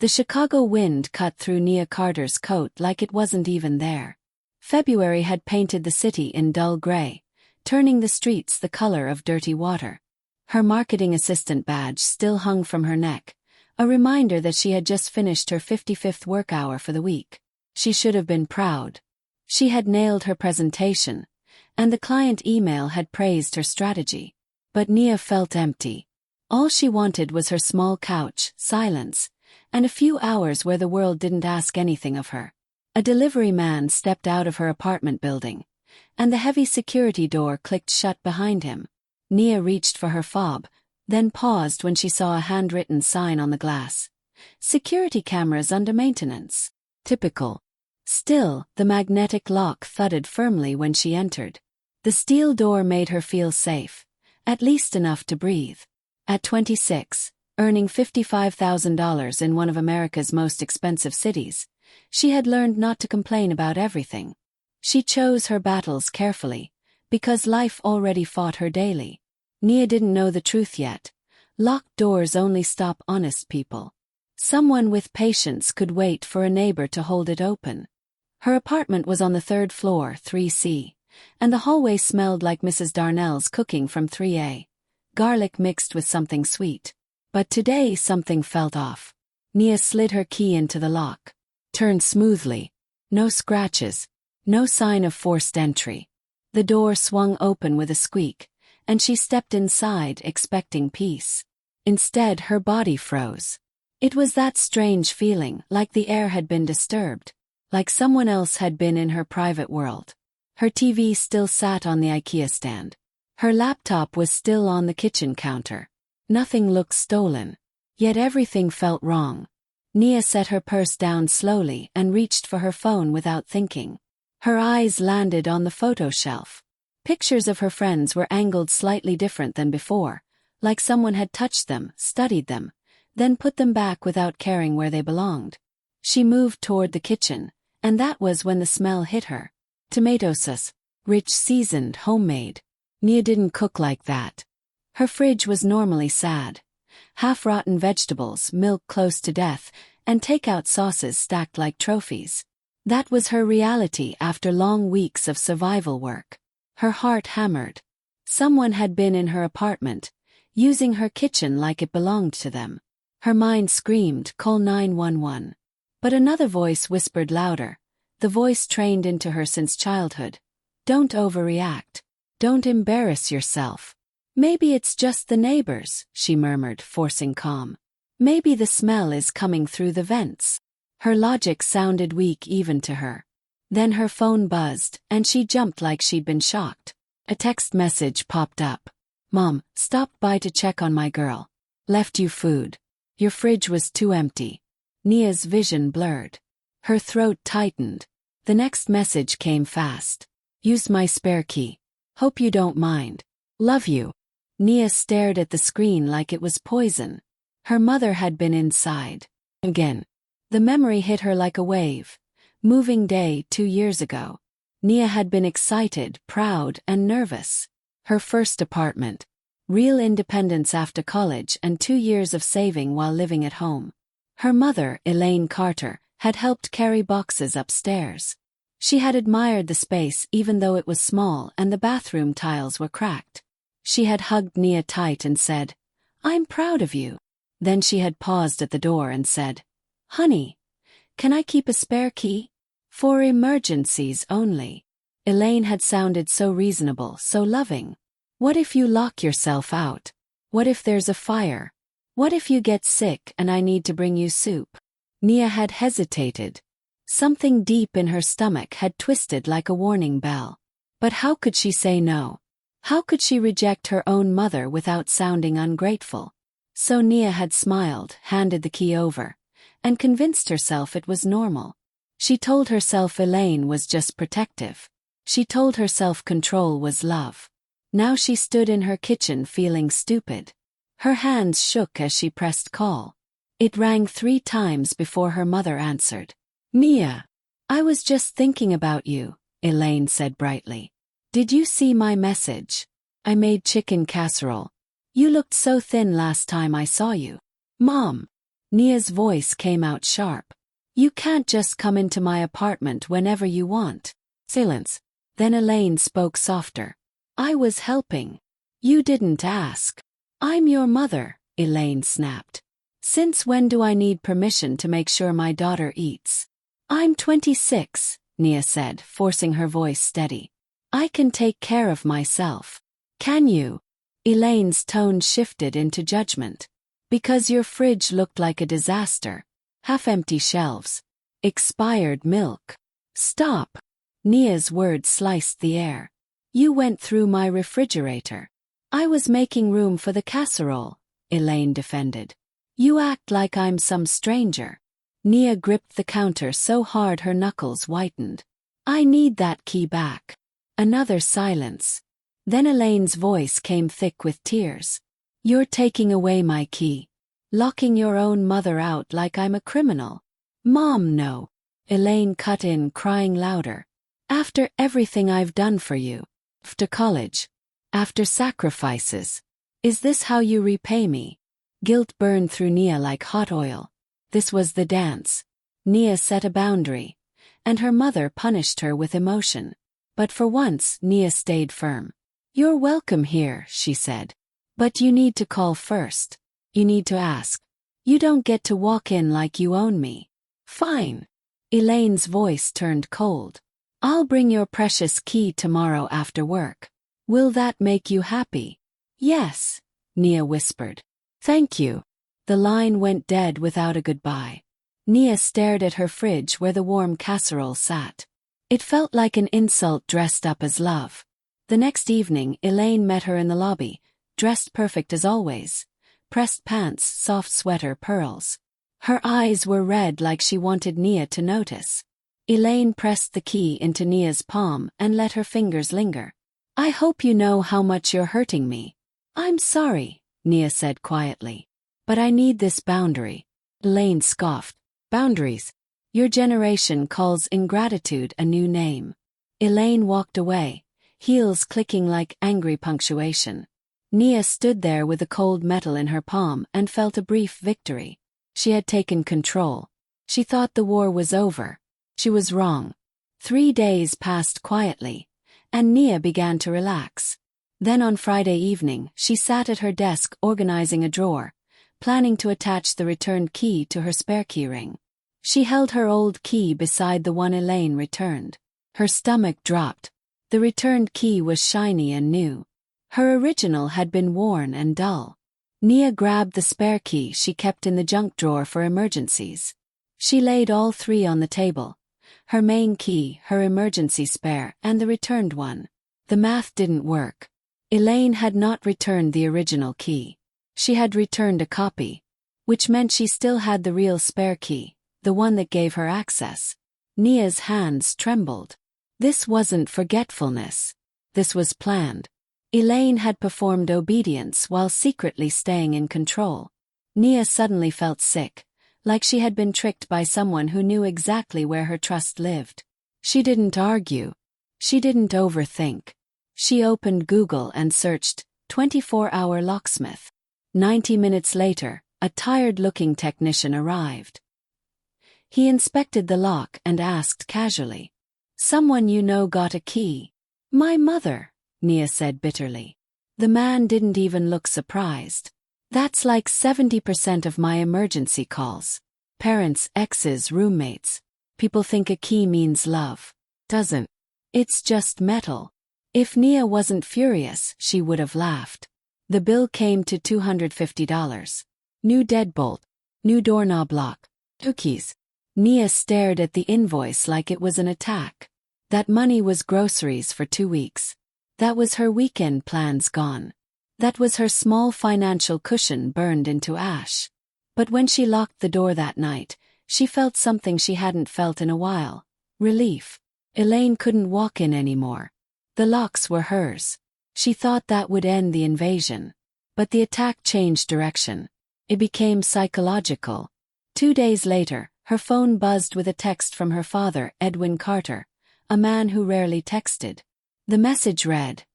The Chicago wind cut through Nia Carter's coat like it wasn't even there. February had painted the city in dull gray, turning the streets the color of dirty water. Her marketing assistant badge still hung from her neck, a reminder that she had just finished her 55th work hour for the week. She should have been proud. She had nailed her presentation, and the client email had praised her strategy. But Nia felt empty. All she wanted was her small couch, silence, and a few hours where the world didn't ask anything of her. A delivery man stepped out of her apartment building, and the heavy security door clicked shut behind him. Nia reached for her fob, then paused when she saw a handwritten sign on the glass. Security cameras under maintenance. Typical. Still, the magnetic lock thudded firmly when she entered. The steel door made her feel safe, at least enough to breathe. At 26, earning $55,000 in one of America's most expensive cities, she had learned not to complain about everything. She chose her battles carefully, because life already fought her daily. Nia didn't know the truth yet. Locked doors only stop honest people. Someone with patience could wait for a neighbor to hold it open. Her apartment was on the 3rd floor, 3C, and the hallway smelled like Mrs. Darnell's cooking from 3A. Garlic mixed with something sweet. But today something felt off. Nia slid her key into the lock. Turned smoothly. No scratches. No sign of forced entry. The door swung open with a squeak, and she stepped inside expecting peace. Instead, her body froze. It was that strange feeling, like the air had been disturbed, like someone else had been in her private world. Her TV still sat on the IKEA stand. Her laptop was still on the kitchen counter. Nothing looked stolen. Yet everything felt wrong. Nia set her purse down slowly and reached for her phone without thinking. Her eyes landed on the photo shelf. Pictures of her friends were angled slightly different than before, like someone had touched them, studied them, then put them back without caring where they belonged. She moved toward the kitchen, and that was when the smell hit her. Tomato sauce. Rich, seasoned, homemade. Nia didn't cook like that. Her fridge was normally sad. Half-rotten vegetables, milk close to death, and takeout sauces stacked like trophies. That was her reality after long weeks of survival work. Her heart hammered. Someone had been in her apartment, using her kitchen like it belonged to them. Her mind screamed, "Call 911." But another voice whispered louder, the voice trained into her since childhood. "Don't overreact. Don't embarrass yourself. Maybe it's just the neighbors," she murmured, forcing calm. "Maybe the smell is coming through the vents." Her logic sounded weak even to her. Then her phone buzzed, and she jumped like she'd been shocked. A text message popped up. "Mom, stopped by to check on my girl. Left you food. Your fridge was too empty." Nia's vision blurred. Her throat tightened. The next message came fast. "Used my spare key. Hope you don't mind. Love you." Nia stared at the screen like it was poison. Her mother had been inside. Again. The memory hit her like a wave. Moving day 2 years ago. Nia had been excited, proud, and nervous. Her first apartment. Real independence after college and 2 years of saving while living at home. Her mother, Nia Carter, had helped carry boxes upstairs. She had admired the space even though it was small and the bathroom tiles were cracked. She had hugged Nia tight and said, "I'm proud of you." Then she had paused at the door and said, "Honey, can I keep a spare key? For emergencies only." Elaine had sounded so reasonable, so loving. What if you lock yourself out? What if there's a fire? What if you get sick and I need to bring you soup? Nia had hesitated. Something deep in her stomach had twisted like a warning bell. But how could she say no? How could she reject her own mother without sounding ungrateful? So Nia had smiled, handed the key over, and convinced herself it was normal. She told herself Elaine was just protective. She told herself control was love. Now she stood in her kitchen feeling stupid. Her hands shook as she pressed call. It rang 3 times before her mother answered. "Nia, I was just thinking about you," Elaine said brightly. "Did you see my message? I made chicken casserole. You looked so thin last time I saw you." "Mom." Nia's voice came out sharp. You can't just come into my apartment whenever you want. Silence. Then Elaine spoke softer. I was helping. You didn't ask. I'm your mother, Elaine snapped. Since when do I need permission to make sure my daughter eats? I'm 26, Nia said, forcing her voice steady. I can take care of myself. Can you? Elaine's tone shifted into judgment. Because your fridge looked like a disaster. Half-empty shelves. Expired milk. Stop. Nia's words sliced the air. You went through my refrigerator. I was making room for the casserole, Elaine defended. You act like I'm some stranger. Nia gripped the counter so hard her knuckles whitened. I need that key back. Another silence. Then Elaine's voice came thick with tears. You're taking away my key. Locking your own mother out like I'm a criminal. Mom, no. Elaine cut in, crying louder. After everything I've done for you. After college. After sacrifices. Is this how you repay me? Guilt burned through Nia like hot oil. This was the dance. Nia set a boundary, and her mother punished her with emotion. But for once, Nia stayed firm. You're welcome here, she said. But you need to call first. You need to ask. You don't get to walk in like you own me. Fine. Elaine's voice turned cold. I'll bring your precious key tomorrow after work. Will that make you happy? Yes, Nia whispered. Thank you. The line went dead without a goodbye. Nia stared at her fridge where the warm casserole sat. It felt like an insult dressed up as love. The next evening, Elaine met her in the lobby, dressed perfect as always. Pressed pants, soft sweater, pearls. Her eyes were red like she wanted Nia to notice. Elaine pressed the key into Nia's palm and let her fingers linger. I hope you know how much you're hurting me. I'm sorry, Nia said quietly. But I need this boundary. Elaine scoffed. Boundaries. Your generation calls ingratitude a new name. Elaine walked away, heels clicking like angry punctuation. Nia stood there with the cold metal in her palm and felt a brief victory. She had taken control. She thought the war was over. She was wrong. 3 days passed quietly, and Nia began to relax. Then on Friday evening, she sat at her desk organizing a drawer, planning to attach the returned key to her spare key ring. She held her old key beside the one Elaine returned. Her stomach dropped. The returned key was shiny and new. Her original had been worn and dull. Nia grabbed the spare key she kept in the junk drawer for emergencies. She laid all three on the table. Her main key, her emergency spare, and the returned one. The math didn't work. Elaine had not returned the original key. She had returned a copy, which meant she still had the real spare key, the one that gave her access. Nia's hands trembled. This wasn't forgetfulness. This was planned. Elaine had performed obedience while secretly staying in control. Nia suddenly felt sick, like she had been tricked by someone who knew exactly where her trust lived. She didn't argue. She didn't overthink. She opened Google and searched 24-hour locksmith. 90 minutes later, a tired-looking technician arrived. He inspected the lock and asked casually, "Someone you know got a key?" "My mother," Nia said bitterly. The man didn't even look surprised. "That's like 70% of my emergency calls. Parents, exes, roommates. People think a key means love. Doesn't. It's just metal." If Nia wasn't furious, she would have laughed. The bill came to $250. New deadbolt. New doorknob lock. 2 keys. Nia stared at the invoice like it was an attack. That money was groceries for 2 weeks. That was her weekend plans gone. That was her small financial cushion burned into ash. But when she locked the door that night, she felt something she hadn't felt in a while. Relief. Elaine couldn't walk in anymore. The locks were hers. She thought that would end the invasion. But the attack changed direction. It became psychological. 2 days later, her phone buzzed with a text from her father, Edwin Carter, a man who rarely texted. The message read,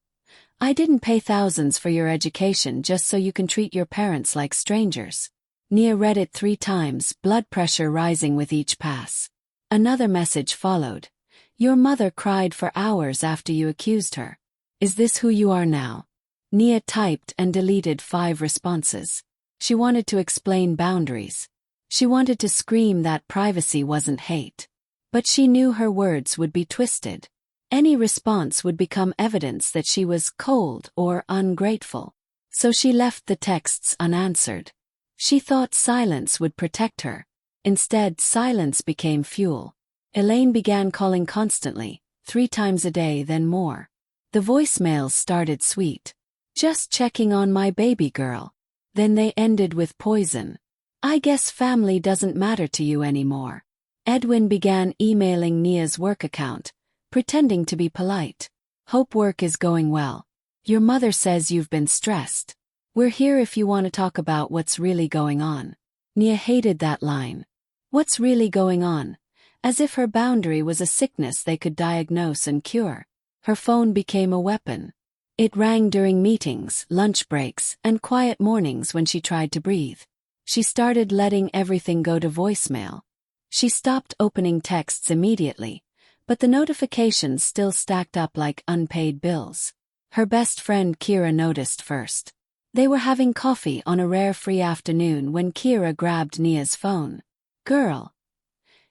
"I didn't pay thousands for your education just so you can treat your parents like strangers. Nia read it 3 times, blood pressure rising with each pass. Another message followed. Your mother cried for hours after you accused her. Is this who you are now? Nia typed and deleted 5 responses. She wanted to explain boundaries. She wanted to scream that privacy wasn't hate. But she knew her words would be twisted. Any response would become evidence that she was cold or ungrateful. So she left the texts unanswered. She thought silence would protect her. Instead, silence became fuel. Elaine began calling constantly, 3 times a day, then more. The voicemails started sweet. Just checking on my baby girl. Then they ended with poison. I guess family doesn't matter to you anymore. Edwin began emailing Nia's work account, pretending to be polite. Hope work is going well. Your mother says you've been stressed. We're here if you want to talk about what's really going on. Nia hated that line. What's really going on? As if her boundary was a sickness they could diagnose and cure. Her phone became a weapon. It rang during meetings, lunch breaks, and quiet mornings when she tried to breathe. She started letting everything go to voicemail. She stopped opening texts immediately, but the notifications still stacked up like unpaid bills. Her best friend Kira noticed first. They were having coffee on a rare free afternoon when Kira grabbed Nia's phone. Girl,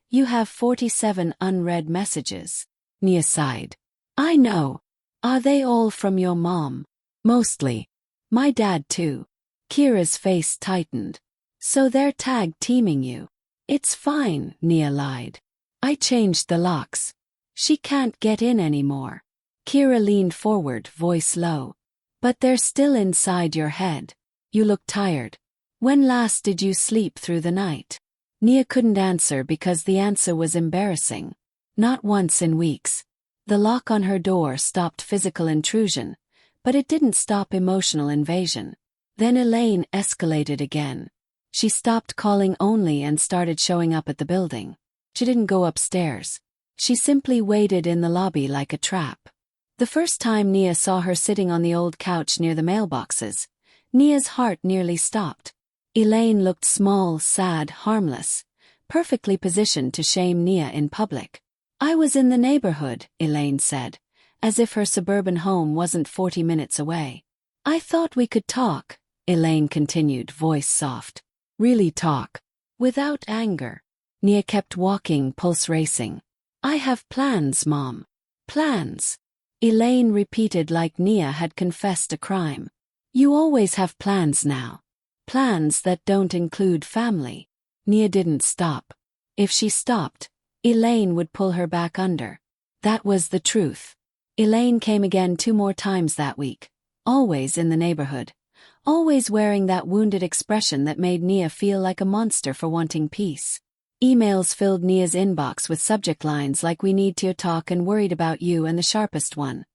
you have 47 unread messages. Nia sighed. I know. Are they all from your mom? Mostly. My dad too. Kira's face tightened. So they're tag-teaming you. It's fine, Nia lied. I changed the locks. She can't get in anymore. Kira leaned forward, voice low. But they're still inside your head. You look tired. When last did you sleep through the night? Nia couldn't answer because the answer was embarrassing. Not once in weeks. The lock on her door stopped physical intrusion, but it didn't stop emotional invasion. Then Elaine escalated again. She stopped calling only and started showing up at the building. She didn't go upstairs. She simply waited in the lobby like a trap. The first time Nia saw her sitting on the old couch near the mailboxes, Nia's heart nearly stopped. Elaine looked small, sad, harmless, perfectly positioned to shame Nia in public. I was in the neighborhood, Elaine said, as if her suburban home wasn't 40 minutes away. I thought we could talk, Elaine continued, voice soft. Really talk. Without anger. Nia kept walking, pulse racing. I have plans, Mom. Plans. Elaine repeated like Nia had confessed a crime. You always have plans now. Plans that don't include family. Nia didn't stop. If she stopped, Elaine would pull her back under. That was the truth. Elaine came again 2 more times that week, always in the neighborhood, always wearing that wounded expression that made Nia feel like a monster for wanting peace. Emails filled Nia's inbox with subject lines like "We need to talk" and "Worried about you," and the sharpest one,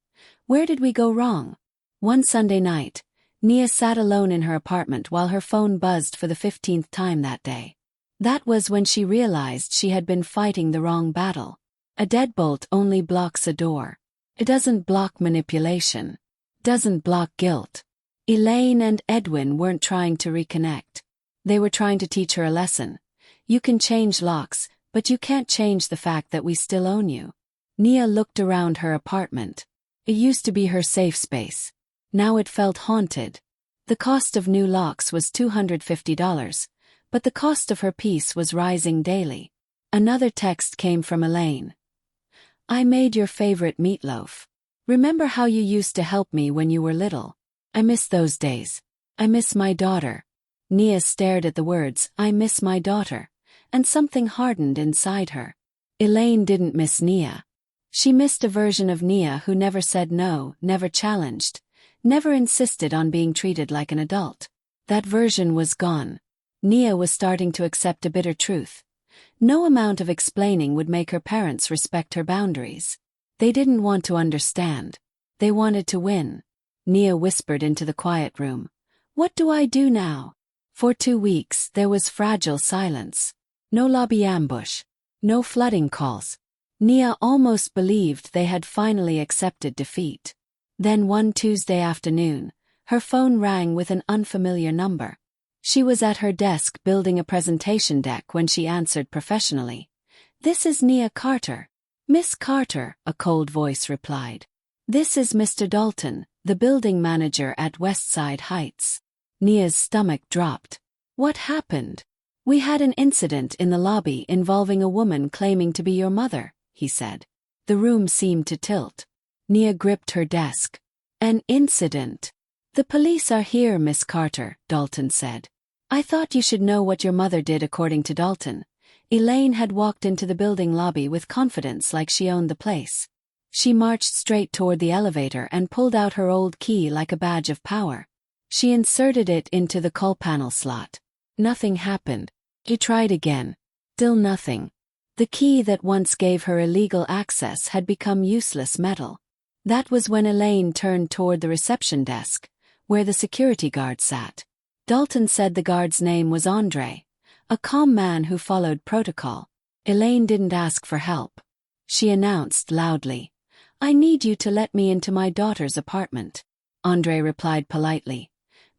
"Where did we go wrong?" One Sunday night, Nia sat alone in her apartment while her phone buzzed for the 15th time that day. That was when she realized she had been fighting the wrong battle. A deadbolt only blocks a door. It doesn't block manipulation. Doesn't block guilt. Elaine and Edwin weren't trying to reconnect. They were trying to teach her a lesson. You can change locks, but you can't change the fact that we still own you. Nia looked around her apartment. It used to be her safe space. Now it felt haunted. The cost of new locks was $250, but the cost of her peace was rising daily. Another text came from Elaine. I made your favorite meatloaf. Remember how you used to help me when you were little? I miss those days. I miss my daughter. Nia stared at the words, I miss my daughter, and something hardened inside her. Elaine didn't miss Nia. She missed a version of Nia who never said no, never challenged, never insisted on being treated like an adult. That version was gone. Nia was starting to accept a bitter truth. No amount of explaining would make her parents respect her boundaries. They didn't want to understand. They wanted to win. Nia whispered into the quiet room. What do I do now? For 2 weeks, there was fragile silence. No lobby ambush. No flooding calls. Nia almost believed they had finally accepted defeat. Then one Tuesday afternoon, her phone rang with an unfamiliar number. She was at her desk building a presentation deck when she answered professionally. "This is Nia Carter." "Miss Carter," a cold voice replied. "This is Mr. Dalton, the building manager at Westside Heights." Nia's stomach dropped. "What happened?" "We had an incident in the lobby involving a woman claiming to be your mother," he said. The room seemed to tilt. Nia gripped her desk. "An incident?" "The police are here, Miss Carter," Dalton said. "I thought you should know what your mother did." According to Dalton, Elaine had walked into the building lobby with confidence like she owned the place. She marched straight toward the elevator and pulled out her old key like a badge of power. She inserted it into the call panel slot. Nothing happened. She tried again. Still nothing. The key that once gave her illegal access had become useless metal. That was when Elaine turned toward the reception desk, where the security guard sat. Dalton said the guard's name was Andre, a calm man who followed protocol. Elaine didn't ask for help. She announced loudly, "I need you to let me into my daughter's apartment." Andre replied politely,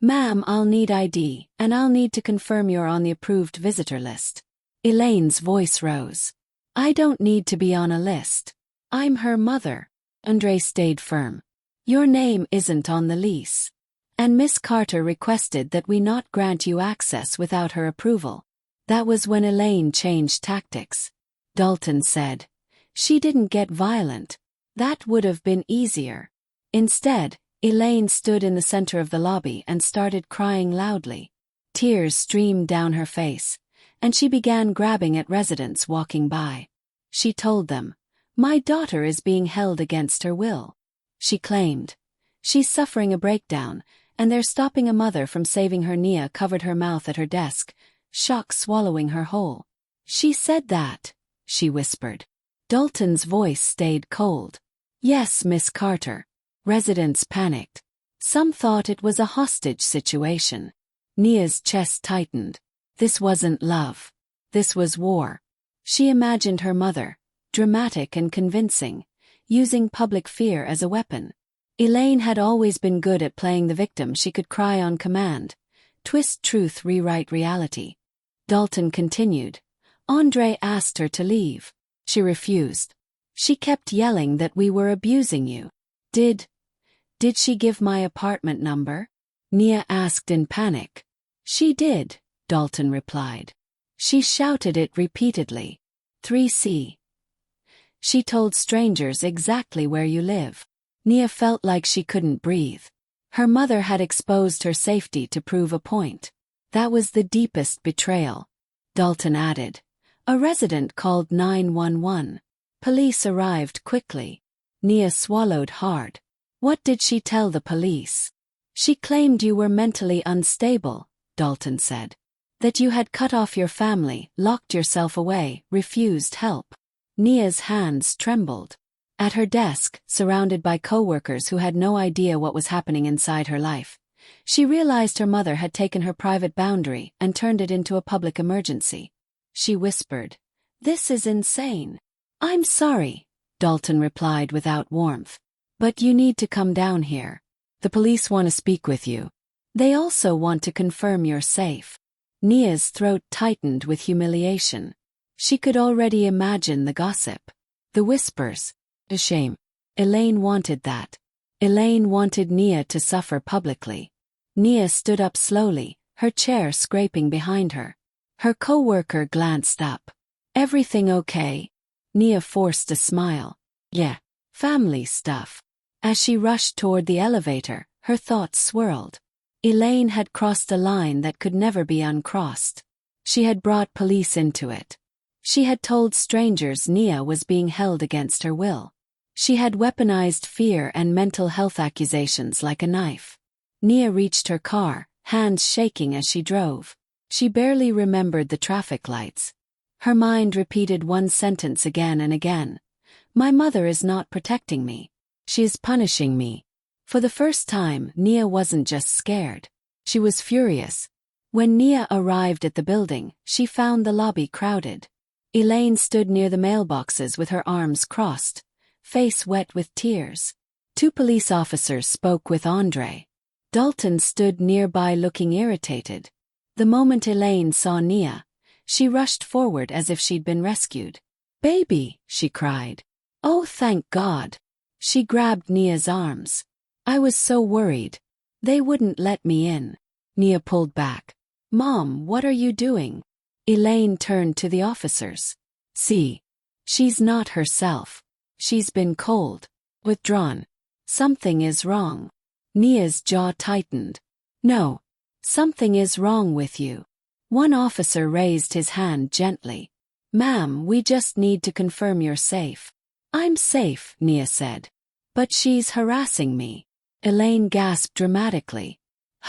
"Ma'am, I'll need ID, and I'll need to confirm you're on the approved visitor list." Elaine's voice rose. "I don't need to be on a list. I'm her mother." Andre stayed firm. "Your name isn't on the lease. And Miss Carter requested that we not grant you access without her approval." That was when Elaine changed tactics. Dalton said, "She didn't get violent. That would have been easier." Instead, Elaine stood in the center of the lobby and started crying loudly. Tears streamed down her face, and she began grabbing at residents walking by. She told them, "My daughter is being held against her will," she claimed. "She's suffering a breakdown, and they're stopping a mother from saving her." Nia covered her mouth at her desk, shock swallowing her whole. "She said that," she whispered. Dalton's voice stayed cold. "Yes, Miss Carter." Residents panicked. Some thought it was a hostage situation. Nia's chest tightened. This wasn't love. This was war. She imagined her mother, dramatic and convincing, using public fear as a weapon. Elaine had always been good at playing the victim. She could cry on command, twist truth, rewrite reality. Dalton continued. "Andre asked her to leave. She refused. She kept yelling that we were abusing you." Did she give my apartment number?" Nia asked in panic. "She did," Dalton replied. "She shouted it repeatedly. 3C. She told strangers exactly where you live." Nia felt like she couldn't breathe. Her mother had exposed her safety to prove a point. That was the deepest betrayal. Dalton added. "A resident called 911. Police arrived quickly." Nia swallowed hard. "What did she tell the police?" "She claimed you were mentally unstable," Dalton said. "That you had cut off your family, locked yourself away, refused help." Nia's hands trembled. At her desk, surrounded by coworkers who had no idea what was happening inside her life, she realized her mother had taken her private boundary and turned it into a public emergency. She whispered, "This is insane." "I'm sorry," Dalton replied without warmth. "But you need to come down here. The police want to speak with you. They also want to confirm you're safe." Nia's throat tightened with humiliation. She could already imagine the gossip. The whispers. A shame. Elaine wanted that. Elaine wanted Nia to suffer publicly. Nia stood up slowly, her chair scraping behind her. Her coworker glanced up. "Everything okay?" Nia forced a smile. "Yeah. Family stuff." As she rushed toward the elevator, her thoughts swirled. Elaine had crossed a line that could never be uncrossed. She had brought police into it. She had told strangers Nia was being held against her will. She had weaponized fear and mental health accusations like a knife. Nia reached her car, hands shaking as she drove. She barely remembered the traffic lights. Her mind repeated one sentence again and again. "My mother is not protecting me. She is punishing me." For the first time, Nia wasn't just scared. She was furious. When Nia arrived at the building, she found the lobby crowded. Elaine stood near the mailboxes with her arms crossed, face wet with tears. Two police officers spoke with Andre. Dalton stood nearby looking irritated. The moment Elaine saw Nia, she rushed forward as if she'd been rescued. "Baby," she cried. "Oh, thank God." She grabbed Nia's arms. "I was so worried. They wouldn't let me in." Nia pulled back. "Mom, what are you doing?" Elaine turned to the officers. "See. She's not herself. She's been cold. Withdrawn. Something is wrong." Nia's jaw tightened. "No. Something is wrong with you." One officer raised his hand gently. "Ma'am, we just need to confirm you're safe." "I'm safe," Nia said. "But she's harassing me." Elaine gasped dramatically.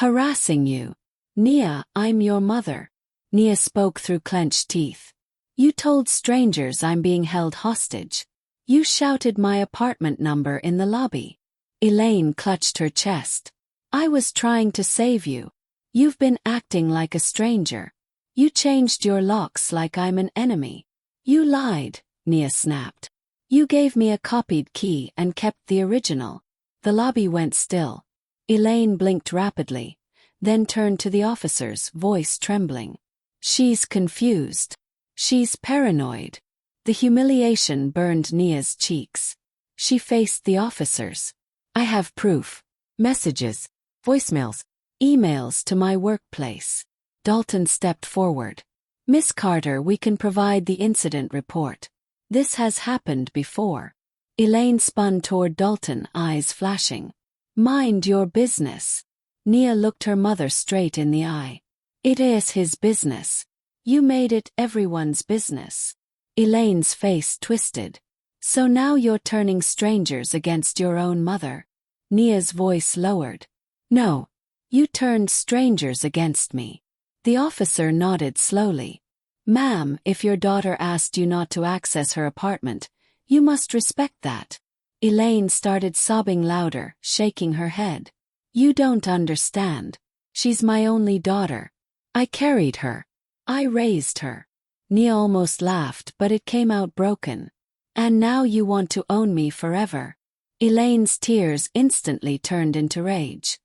"Harassing you? Nia, I'm your mother." Nia spoke through clenched teeth. "You told strangers I'm being held hostage. You shouted my apartment number in the lobby." Elaine clutched her chest. "I was trying to save you. You've been acting like a stranger. You changed your locks like I'm an enemy." "You lied," Nia snapped. "You gave me a copied key and kept the original." The lobby went still. Elaine blinked rapidly, then turned to the officers, voice trembling. "She's confused. She's paranoid." The humiliation burned Nia's cheeks. She faced the officers. "I have proof. Messages, voicemails, emails to my workplace." Dalton stepped forward. "Miss Carter, we can provide the incident report. This has happened before." Elaine spun toward Dalton, eyes flashing. "Mind your business." Nia looked her mother straight in the eye. "It is his business. You made it everyone's business." Elaine's face twisted. "So now you're turning strangers against your own mother?" Nia's voice lowered. "No. You turned strangers against me." The officer nodded slowly. "Ma'am, if your daughter asked you not to access her apartment, you must respect that." Elaine started sobbing louder, shaking her head. "You don't understand. She's my only daughter. I carried her. I raised her." Nia almost laughed, but it came out broken. "And now you want to own me forever." Elaine's tears instantly turned into rage.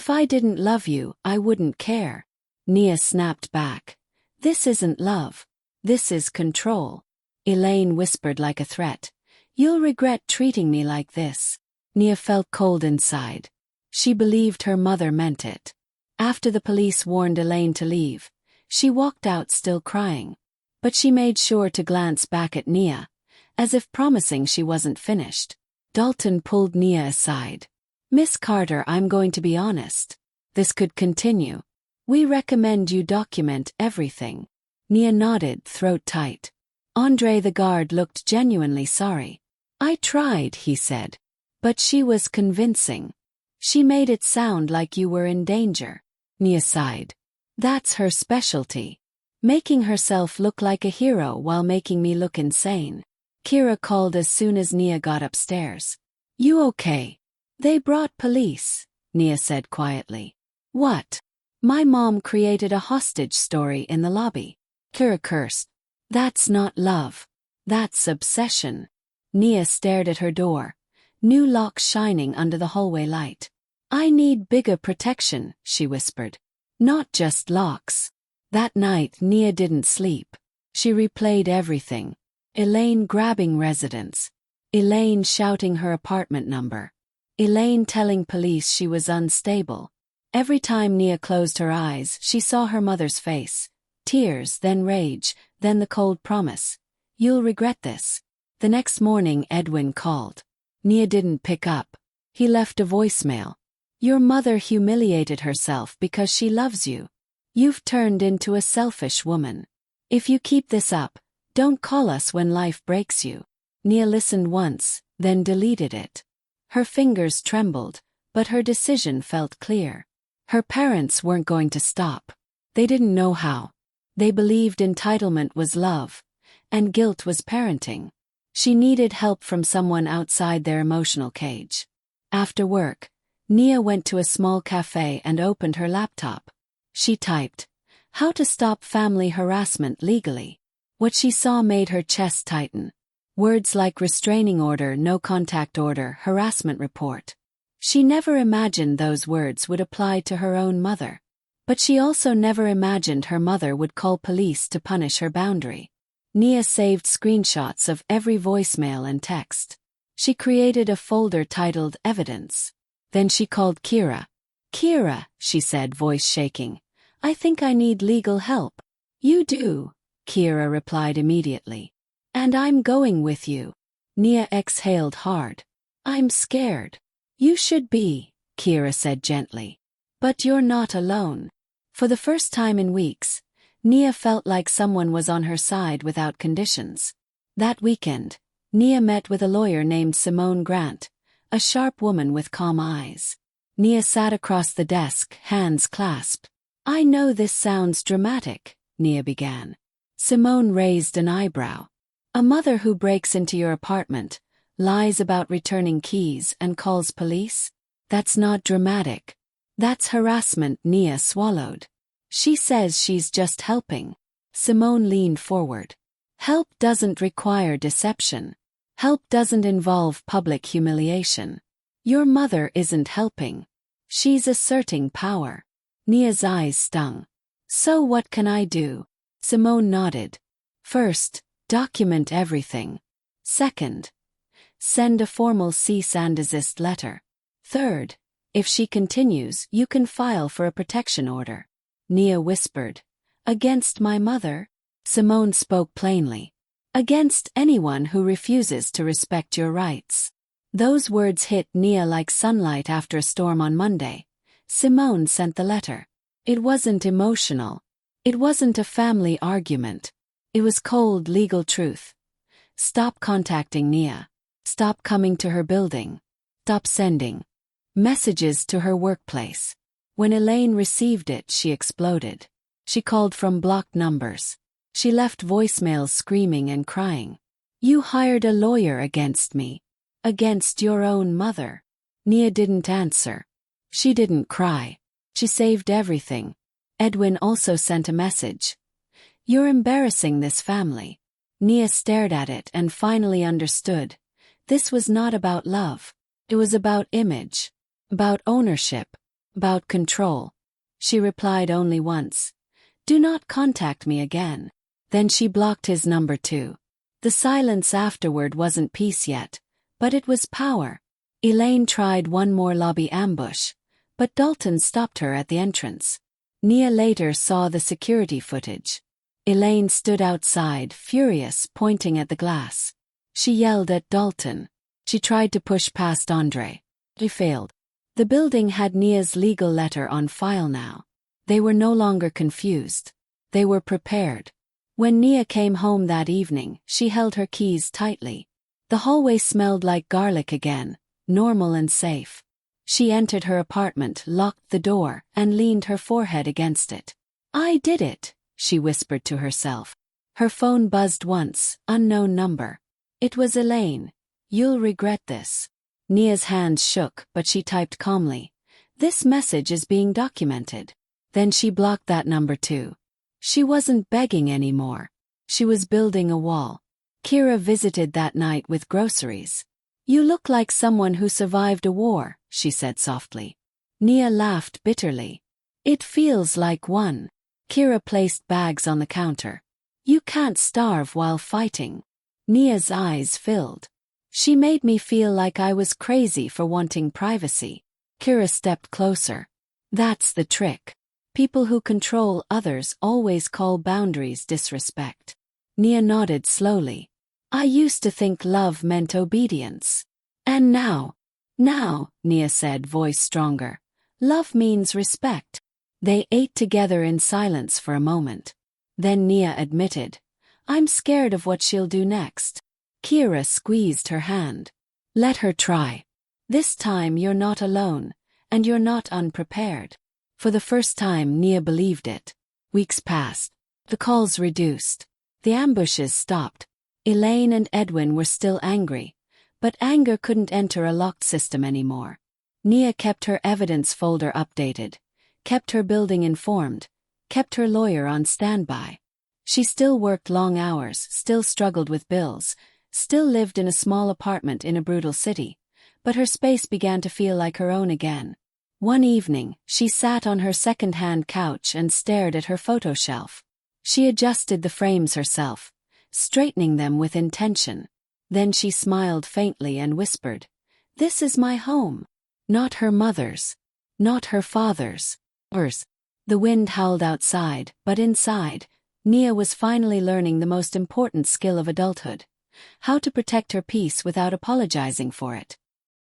"If I didn't love you, I wouldn't care." Nia snapped back. "This isn't love. This is control." Elaine whispered like a threat. "You'll regret treating me like this." Nia felt cold inside. She believed her mother meant it. After the police warned Elaine to leave, she walked out still crying. But she made sure to glance back at Nia, as if promising she wasn't finished. Dalton pulled Nia aside. "Miss Carter, I'm going to be honest. This could continue. We recommend you document everything." Nia nodded, throat tight. Andre the guard looked genuinely sorry. "I tried," he said. "But she was convincing. She made it sound like you were in danger." Nia sighed. "That's her specialty. Making herself look like a hero while making me look insane." Kira called as soon as Nia got upstairs. "You okay?" "They brought police," Nia said quietly. "What?" "My mom created a hostage story in the lobby." Kira cursed. "That's not love. That's obsession." Nia stared at her door, new locks shining under the hallway light. "I need bigger protection," she whispered. "Not just locks." That night Nia didn't sleep. She replayed everything. Elaine grabbing residents. Elaine shouting her apartment number. Elaine telling police she was unstable. Every time Nia closed her eyes, she saw her mother's face. Tears, then rage, then the cold promise. "You'll regret this." The next morning Edwin called. Nia didn't pick up. He left a voicemail. "Your mother humiliated herself because she loves you. You've turned into a selfish woman. If you keep this up, don't call us when life breaks you." Nia listened once, then deleted it. Her fingers trembled, but her decision felt clear. Her parents weren't going to stop. They didn't know how. They believed entitlement was love, and guilt was parenting. She needed help from someone outside their emotional cage. After work, Nia went to a small cafe and opened her laptop. She typed, "How to stop family harassment legally." What she saw made her chest tighten. Words like restraining order, no contact order, harassment report. She never imagined those words would apply to her own mother. But she also never imagined her mother would call police to punish her boundary. Nia saved screenshots of every voicemail and text. She created a folder titled Evidence. Then she called Kira. "Kira," she said, voice shaking, "I think I need legal help." "You do," Kira replied immediately. "And I'm going with you." Nia exhaled hard. "I'm scared." "You should be," Kira said gently. "But you're not alone." For the first time in weeks, Nia felt like someone was on her side without conditions. That weekend, Nia met with a lawyer named Simone Grant, a sharp woman with calm eyes. Nia sat across the desk, hands clasped. "I know this sounds dramatic," Nia began. Simone raised an eyebrow. "A mother who breaks into your apartment, lies about returning keys and calls police? That's not dramatic. That's harassment." Nia swallowed. "She says she's just helping." Simone leaned forward. "Help doesn't require deception. Help doesn't involve public humiliation. Your mother isn't helping. She's asserting power." Nia's eyes stung. "So what can I do?" Simone nodded. "First, document everything. Second, send a formal cease and desist letter. Third, if she continues, you can file for a protection order." Nia whispered. "Against my mother?" Simone spoke plainly. "Against anyone who refuses to respect your rights." Those words hit Nia like sunlight after a storm on Monday. Simone sent the letter. It wasn't emotional. It wasn't a family argument. It was cold legal truth. Stop contacting Nia. Stop coming to her building. Stop sending messages to her workplace. When Elaine received it, she exploded. She called from blocked numbers. She left voicemails screaming and crying. "You hired a lawyer against me. Against your own mother." Nia didn't answer. She didn't cry. She saved everything. Edwin also sent a message. "You're embarrassing this family." Nia stared at it and finally understood. This was not about love. It was about image. About ownership. About control. She replied only once. "Do not contact me again." Then she blocked his number too. The silence afterward wasn't peace yet, but it was power. Elaine tried one more lobby ambush, but Dalton stopped her at the entrance. Nia later saw the security footage. Elaine stood outside, furious, pointing at the glass. She yelled at Dalton. She tried to push past Andre. He failed. The building had Nia's legal letter on file now. They were no longer confused. They were prepared. When Nia came home that evening, she held her keys tightly. The hallway smelled like garlic again, normal and safe. She entered her apartment, locked the door, and leaned her forehead against it. "I did it," she whispered to herself. Her phone buzzed once, unknown number. It was Elaine. "You'll regret this." Nia's hands shook, but she typed calmly. "This message is being documented." Then she blocked that number too. She wasn't begging anymore. She was building a wall. Kira visited that night with groceries. "You look like someone who survived a war," she said softly. Nia laughed bitterly. "It feels like one." Kira placed bags on the counter. "You can't starve while fighting." Nia's eyes filled. "She made me feel like I was crazy for wanting privacy." Kira stepped closer. "That's the trick. People who control others always call boundaries disrespect." Nia nodded slowly. "I used to think love meant obedience. And now," Nia said, voice stronger, "love means respect." They ate together in silence for a moment. Then Nia admitted, "I'm scared of what she'll do next." Kira squeezed her hand. "Let her try. This time you're not alone, and you're not unprepared." For the first time, Nia believed it. Weeks passed. The calls reduced. The ambushes stopped. Elaine and Edwin were still angry, but anger couldn't enter a locked system anymore. Nia kept her evidence folder updated, kept her building informed, kept her lawyer on standby. She still worked long hours, still struggled with bills, still lived in a small apartment in a brutal city, but her space began to feel like her own again. One evening, she sat on her second-hand couch and stared at her photo shelf. She adjusted the frames herself, straightening them with intention. Then she smiled faintly and whispered, "This is my home. Not her mother's. Not her father's. Hers." The wind howled outside, but inside, Nia was finally learning the most important skill of adulthood: how to protect her peace without apologizing for it.